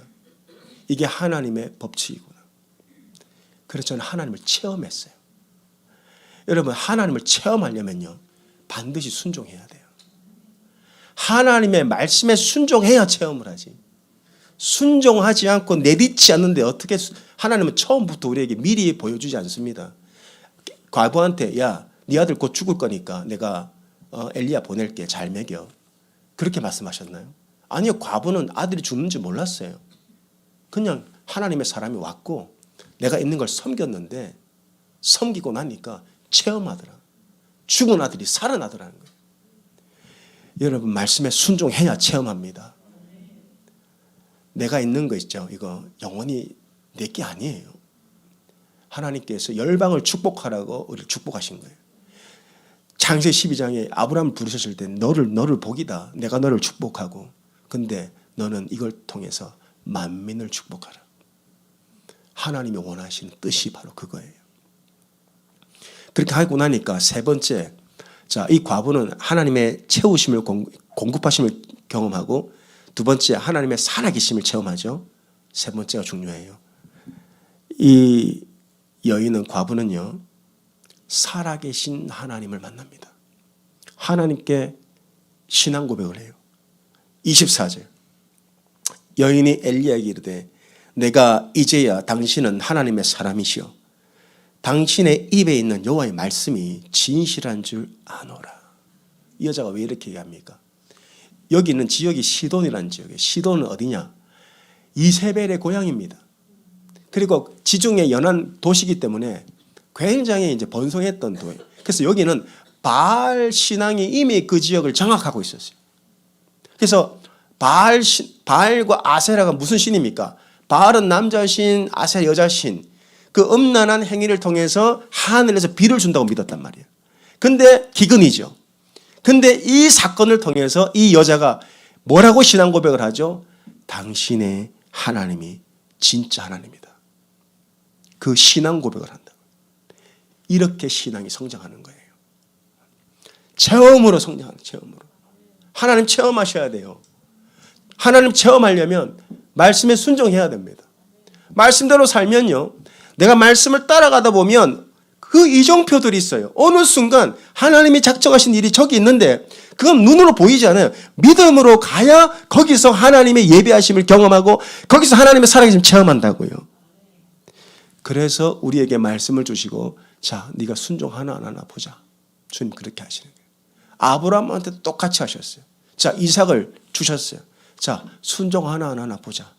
이게 하나님의 법칙이구나. 그래서 저는 하나님을 체험했어요. 여러분 하나님을 체험하려면요 반드시 순종해야 돼요. 하나님의 말씀에 순종해야 체험을 하지. 순종하지 않고 내딛지 않는데 어떻게 하나님은 처음부터 우리에게 미리 보여주지 않습니다. 과부한테 야, 네 아들 곧 죽을 거니까 내가 엘리야 보낼게 잘 먹여. 그렇게 말씀하셨나요? 아니요. 과부는 아들이 죽는지 몰랐어요. 그냥 하나님의 사람이 왔고 내가 있는 걸 섬겼는데 섬기고 나니까 체험하더라. 죽은 아들이 살아나더라는 거예요. 여러분 말씀에 순종해야 체험합니다. 내가 있는 거 있죠. 이거 영원히 내 게 아니에요. 하나님께서 열방을 축복하라고 우리를 축복하신 거예요. 창세기 12장에 아브라함을 부르셨을 때 너를 복이다. 내가 너를 축복하고 근데 너는 이걸 통해서 만민을 축복하라. 하나님이 원하시는 뜻이 바로 그거예요. 그렇게 하고 나니까 세 번째, 자, 이 과부는 하나님의 채우심을 공급하심을 경험하고 두 번째 하나님의 살아계심을 체험하죠. 세 번째가 중요해요. 이 여인은 과부는요 살아계신 하나님을 만납니다. 하나님께 신앙 고백을 해요. 24절 여인이 엘리야에게 이르되 내가 이제야 당신은 하나님의 사람이시여 당신의 입에 있는 여호와의 말씀이 진실한 줄 아노라. 이 여자가 왜 이렇게 얘기합니까? 여기 있는 지역이 시돈이라는 지역이에요. 시돈은 어디냐? 이세벨의 고향입니다. 그리고 지중해 연안 도시이기 때문에 굉장히 이제 번성했던 도예요. 그래서 여기는 바알 신앙이 이미 그 지역을 장악하고 있었어요. 그래서 바알과 아세라가 무슨 신입니까? 바알은 남자 신, 아세라 여자 신. 그 음란한 행위를 통해서 하늘에서 비를 준다고 믿었단 말이에요. 근데 기근이죠. 근데 이 사건을 통해서 이 여자가 뭐라고 신앙 고백을 하죠? 당신의 하나님이 진짜 하나님이다. 그 신앙 고백을 한다. 이렇게 신앙이 성장하는 거예요. 체험으로 성장하는 체험으로. 하나님 체험하셔야 돼요. 하나님 체험하려면 말씀에 순종해야 됩니다. 말씀대로 살면요. 내가 말씀을 따라가다 보면 그 이정표들이 있어요. 어느 순간 하나님이 작정하신 일이 저기 있는데 그건 눈으로 보이지 않아요. 믿음으로 가야 거기서 하나님의 예배하심을 경험하고 거기서 하나님의 살아계심 체험한다고요. 그래서 우리에게 말씀을 주시고 자, 네가 순종하나 안 하나 보자. 주님 그렇게 하시는 거예요. 아브라함한테도 똑같이 하셨어요. 자, 이삭을 주셨어요. 자, 순종하나 안 하나 보자.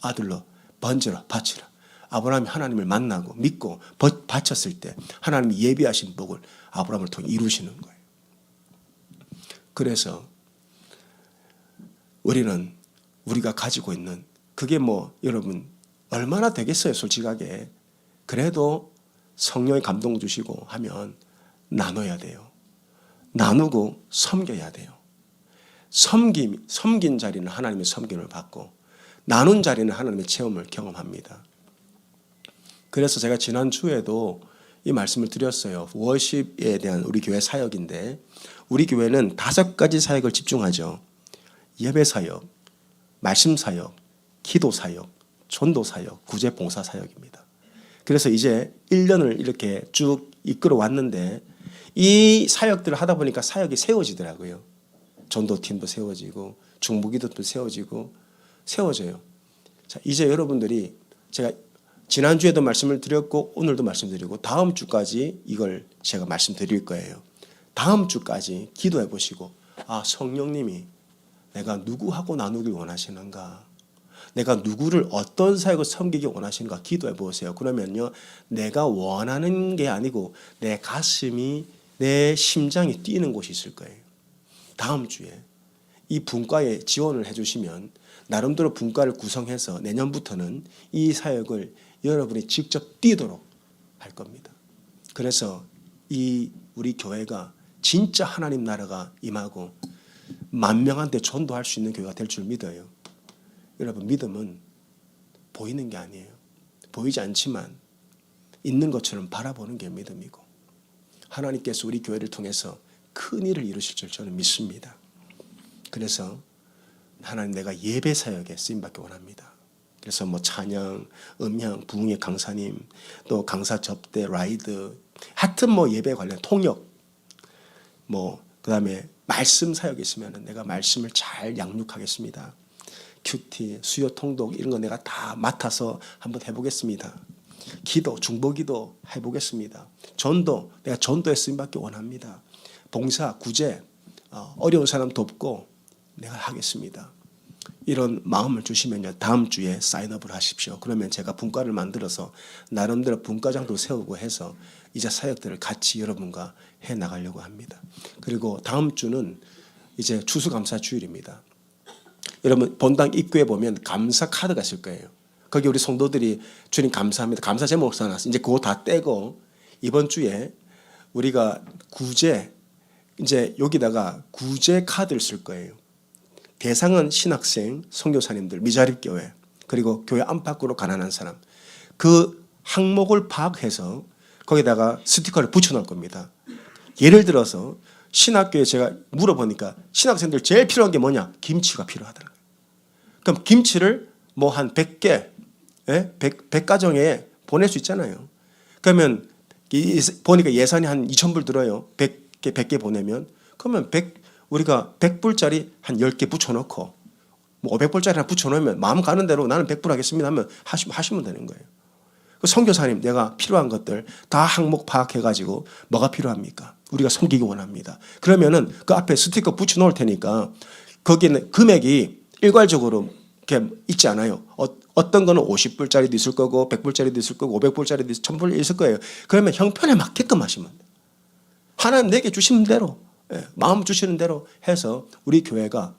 아들로 번지라 바치라. 아브라함이 하나님을 만나고 믿고 바쳤을 때 하나님이 예비하신 복을 아브라함을 통해 이루시는 거예요. 그래서 우리가 가지고 있는 그게 뭐 여러분 얼마나 되겠어요 솔직하게. 그래도 성령의 감동 주시고 하면 나눠야 돼요. 나누고 섬겨야 돼요. 섬긴 자리는 하나님의 섬김을 받고 나눈 자리는 하나님의 체험을 경험합니다. 그래서 제가 지난주에도 이 말씀을 드렸어요. 워십에 대한 우리 교회 사역인데 우리 교회는 5가지 사역을 집중하죠. 예배 사역, 말씀 사역, 기도 사역, 전도 사역, 구제 봉사 사역입니다. 그래서 이제 1년을 이렇게 쭉 이끌어 왔는데 이 사역들을 하다 보니까 사역이 세워지더라고요. 전도팀도 세워지고 중보기도도 세워져요. 자, 이제 여러분들이 제가 지난주에도 말씀을 드렸고 오늘도 말씀드리고 다음 주까지 이걸 제가 말씀드릴 거예요. 다음 주까지 기도해 보시고 아, 성령님이 내가 누구하고 나누길 원하시는가? 내가 누구를 어떤 사역을 섬기기 원하시는가 기도해 보세요. 그러면요. 내가 원하는 게 아니고 내 가슴이 내 심장이 뛰는 곳이 있을 거예요. 다음 주에 이 분과에 지원을 해주시면 나름대로 분과를 구성해서 내년부터는 이 사역을 여러분이 직접 뛰도록 할 겁니다. 그래서 이 우리 교회가 진짜 하나님 나라가 임하고 만명한테 전도할 수 있는 교회가 될 줄 믿어요. 여러분, 믿음은 보이는 게 아니에요. 보이지 않지만 있는 것처럼 바라보는 게 믿음이고, 하나님께서 우리 교회를 통해서 큰 일을 이루실 줄 저는 믿습니다. 그래서 하나님, 내가 예배 사역에 쓰임받기 원합니다. 그래서 뭐 찬양, 음향, 부흥의 강사님, 또 강사 접대, 라이드, 하여튼 뭐 예배 관련 통역, 뭐 그다음에 말씀 사역이 있으면 내가 말씀을 잘 양육하겠습니다. 큐티, 수요 통독 이런 거 내가 다 맡아서 한번 해보겠습니다. 기도, 중보기도 해보겠습니다. 전도, 내가 전도에 쓰임받기 원합니다. 봉사, 구제, 어려운 사람 돕고 내가 하겠습니다. 이런 마음을 주시면요, 다음 주에 사인업을 하십시오. 그러면 제가 분과를 만들어서 나름대로 분과장도 세우고 해서 이제 사역들을 같이 여러분과 해 나가려고 합니다. 그리고 다음 주는 이제 추수감사 주일입니다. 여러분, 본당 입구에 보면 감사 카드가 있을 거예요. 거기 우리 성도들이 주님 감사합니다, 감사 제목 써놨어요. 이제 그거 다 떼고 이번 주에 우리가 구제, 이제 여기다가 구제 카드를 쓸 거예요. 대상은 신학생, 선교사님들, 미자립교회, 그리고 교회 안팎으로 가난한 사람. 그 항목을 파악해서 거기다가 스티커를 붙여놓을 겁니다. 예를 들어서 신학교에 제가 물어보니까 신학생들 제일 필요한 게 뭐냐? 김치가 필요하더라고요. 그럼 김치를 뭐 한 100개, 100가정에 보낼 수 있잖아요. 그러면 보니까 예산이 한 2,000불 들어요. 100개 보내면. 그러면 우리가 100불짜리 한 10개 붙여놓고 뭐 500불짜리 하나 붙여놓으면 마음 가는 대로 나는 100불 하겠습니다 하면 하시면 되는 거예요. 선교사님, 내가 필요한 것들 다 항목 파악해가지고 뭐가 필요합니까? 우리가 섬기기 원합니다. 그러면은 그 앞에 스티커 붙여놓을 테니까 거기는 금액이 일괄적으로 이렇게 있지 않아요. 어떤 거는 50불짜리도 있을 거고 100불짜리도 있을 거고 500불짜리도 있을 1000불 있을 거예요. 그러면 형편에 맞게끔 하시면 돼요. 하나님 내게 주시는 대로, 마음 주시는 대로 해서 우리 교회가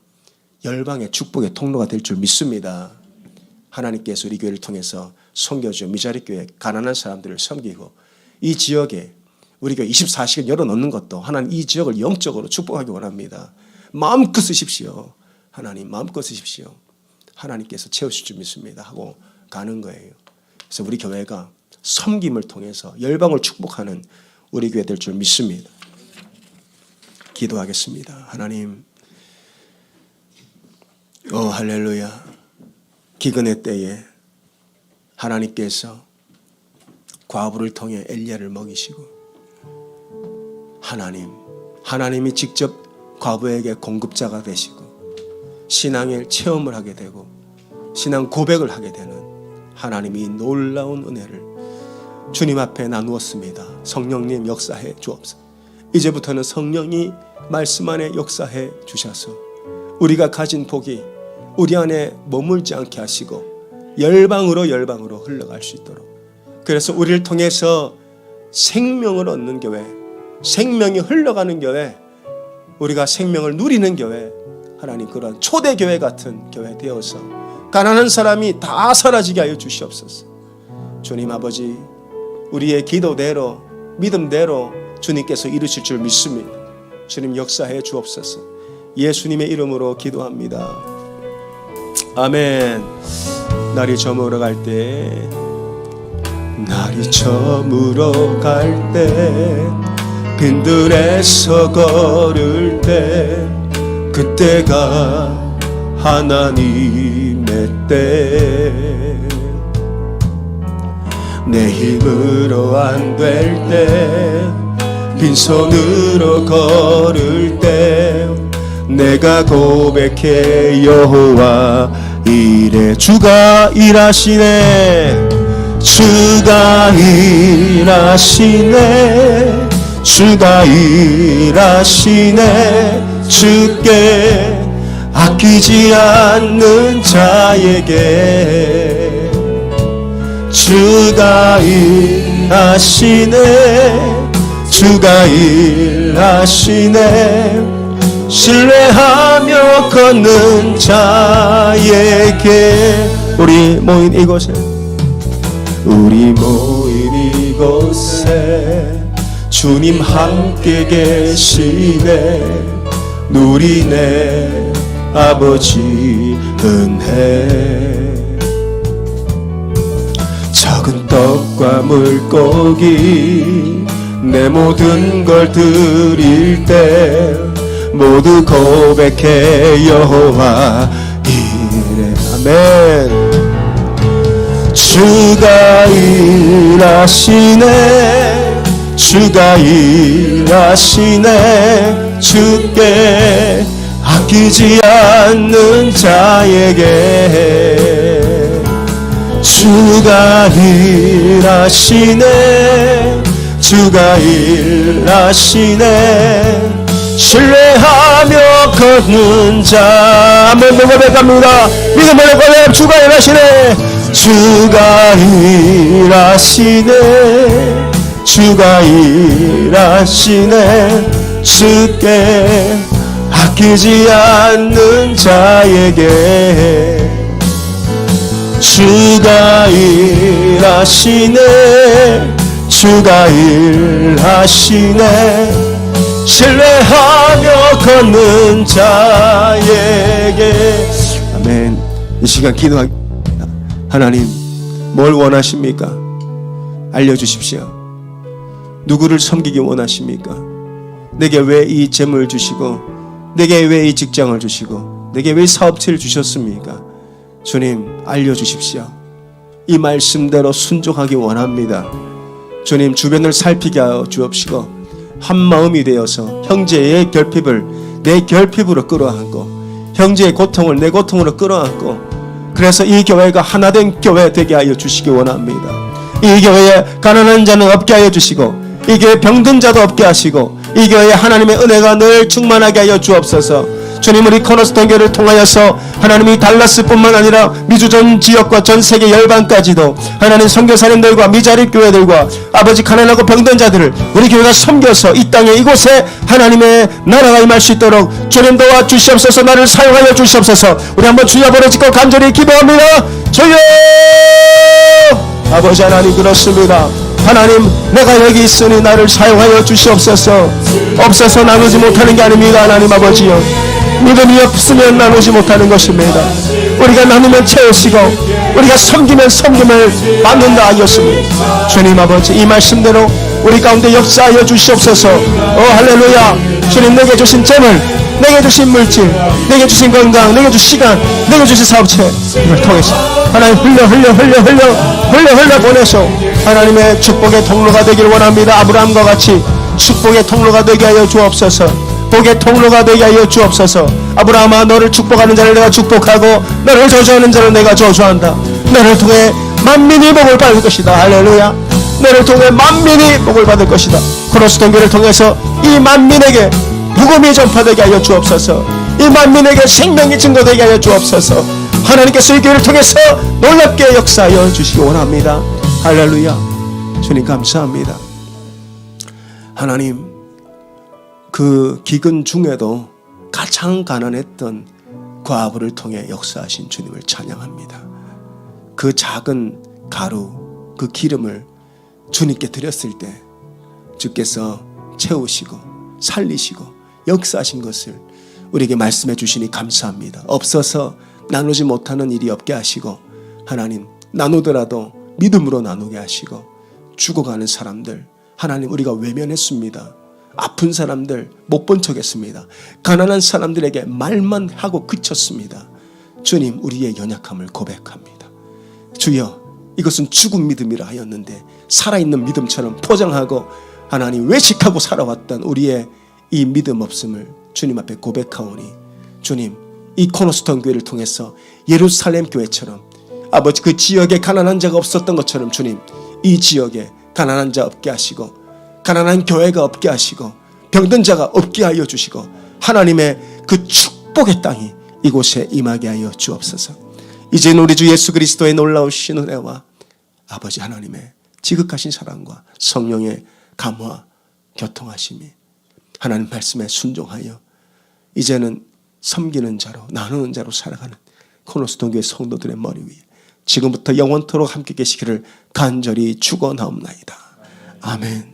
열방의 축복의 통로가 될 줄 믿습니다. 하나님께서 우리 교회를 통해서 선교주, 미자립교회, 가난한 사람들을 섬기고 이 지역에 우리 교회 24시간 열어놓는 것도 하나님 이 지역을 영적으로 축복하기 원합니다. 마음껏 쓰십시오. 하나님 마음껏 쓰십시오. 하나님께서 채우실 줄 믿습니다 하고 가는 거예요. 그래서 우리 교회가 섬김을 통해서 열방을 축복하는 우리 교회 될 줄 믿습니다. 기도하겠습니다. 하나님, 할렐루야. 기근의 때에 하나님께서 과부를 통해 엘리야를 먹이시고 하나님이 직접 과부에게 공급자가 되시고 신앙의 체험을 하게 되고 신앙 고백을 하게 되는 하나님이 놀라운 은혜를 주님 앞에 나누었습니다. 성령님 역사해 주옵소서. 이제부터는 성령이 말씀 안에 역사해 주셔서 우리가 가진 복이 우리 안에 머물지 않게 하시고 열방으로 흘러갈 수 있도록, 그래서 우리를 통해서 생명을 얻는 교회, 생명이 흘러가는 교회, 우리가 생명을 누리는 교회, 하나님 그런 초대교회 같은 교회 되어서 가난한 사람이 다 사라지게 하여 주시옵소서. 주님 아버지, 우리의 기도대로 믿음대로 주님께서 이루실 줄 믿습니다. 주님 역사해 주옵소서. 예수님의 이름으로 기도합니다. 아멘. 날이 저물어 갈 때, 날이 저물어 갈 때, 빈들에서 걸을 때, 그때가 하나님의 때. 내 힘으로 안 될 때, 빈손으로 걸을 때, 내가 고백해 여호와 이래. 주가 일하시네, 주가 일하시네, 주가 일하시네. 주께 아끼지 않는 자에게 주가 일하시네, 주가 일하시네. 신뢰하며 걷는 자에게. 우리 모인 이곳에 주 주님 함께 계시네. 누리네 아버지 은혜. 작은 떡과 물고기 내 모든 걸 드릴 때 모두 고백해 여호와 이래. 아멘. 주가 일하시네. 주가 일하시네. 주께 아끼지 않는 자에게 주가 일하시네. 주가 일하시네. 신뢰하며 걷는 자. 아멘. 고백합니다. 믿음으로 고백. 주가 일하시네. 주가 일하시네. 주가 일하시네. 주께 아끼지 않는 자에게 주가 일하시네. 주가 일하시네. 신뢰하며 걷는 자에게. 아멘. 이 시간 기도하겠습니다. 하나님, 뭘 원하십니까? 알려주십시오. 누구를 섬기기 원하십니까? 내게 왜 이 재물을 주시고, 내게 왜 이 직장을 주시고, 내게 왜 사업체를 주셨습니까? 주님, 알려주십시오. 이 말씀대로 순종하기 원합니다. 주님, 주변을 살피게 하여 주옵시고 한 마음이 되어서 형제의 결핍을 내 결핍으로 끌어안고, 형제의 고통을 내 고통으로 끌어안고, 그래서 이 교회가 하나된 교회 되게 하여 주시기 원합니다. 이 교회에 가난한 자는 없게 하여 주시고, 이 교회에 병든 자도 없게 하시고, 이 교회에 하나님의 은혜가 늘 충만하게 하여 주옵소서. 주님, 우리 코너스톤 교회를 통하여서 하나님이 달라스뿐만 아니라 미주 전 지역과 전 세계 열방까지도 하나님 선교사님들과 미자립 교회들과 아버지 가난하고 병든 자들을 우리 교회가 섬겨서 이 땅에 이곳에 하나님의 나라가 임할 수 있도록 주님 도와 주시옵소서. 나를 사용하여 주시옵소서. 우리 한번 주여 버려 짓고 간절히 기도합니다. 주여! 아버지 하나님, 그렇습니다. 하나님, 내가 여기 있으니 나를 사용하여 주시옵소서. 없어서 나누지 못하는 게 아닙니다. 하나님 아버지요, 믿음이 없으면 나누지 못하는 것입니다. 우리가 나누면 채우시고 우리가 섬기면 섬김을 받는다 하였습니다. 주님 아버지, 이 말씀대로 우리 가운데 역사하여 주시옵소서. 할렐루야. 주님, 내게 주신 재물, 내게 주신 물질, 내게 주신 건강, 내게 주신 시간, 내게 주신 사업체, 이걸 통해서 하나님 흘려 보내서 하나님의 축복의 통로가 되길 원합니다. 아브라함과 같이 축복의 통로가 되게 하여 주옵소서. 복의 통로가 되게 하여 주옵소서. 아브라함아, 너를 축복하는 자를 내가 축복하고 너를 저주하는 자를 내가 저주한다. 너를 통해 만민이 복을 받을 것이다. 할렐루야. 너를 통해 만민이 복을 받을 것이다. 코너스톤 교회를 통해서 이 만민에게 복음이 전파되게 하여 주옵소서. 이 만민에게 생명이 증거되게 하여 주옵소서. 하나님께서 이 교회를 통해서 놀랍게 역사하여 주시기 원합니다. 할렐루야. 주님 감사합니다. 하나님, 그 기근 중에도 가장 가난했던 과부를 통해 역사하신 주님을 찬양합니다. 그 작은 가루, 그 기름을 주님께 드렸을 때 주께서 채우시고 살리시고 역사하신 것을 우리에게 말씀해 주시니 감사합니다. 없어서 나누지 못하는 일이 없게 하시고, 하나님, 나누더라도 믿음으로 나누게 하시고, 죽어가는 사람들 하나님 우리가 외면했습니다. 아픈 사람들 못 본 척했습니다. 가난한 사람들에게 말만 하고 그쳤습니다. 주님, 우리의 연약함을 고백합니다. 주여, 이것은 죽은 믿음이라 하였는데 살아있는 믿음처럼 포장하고 하나님 외식하고 살아왔던 우리의 이 믿음 없음을 주님 앞에 고백하오니, 주님, 이 코너스톤 교회를 통해서 예루살렘 교회처럼 아버지 그 지역에 가난한 자가 없었던 것처럼 주님, 이 지역에 가난한 자 없게 하시고 가난한 교회가 없게 하시고 병든 자가 없게 하여 주시고 하나님의 그 축복의 땅이 이곳에 임하게 하여 주옵소서. 이제는 우리 주 예수 그리스도의 놀라우신 은혜와 아버지 하나님의 지극하신 사랑과 성령의 감화 교통하심이 하나님 말씀에 순종하여 이제는 섬기는 자로 나누는 자로 살아가는 코너스톤 교회 성도들의 머리 위에 지금부터 영원토록 함께 계시기를 간절히 축원하옵나이다. 아멘.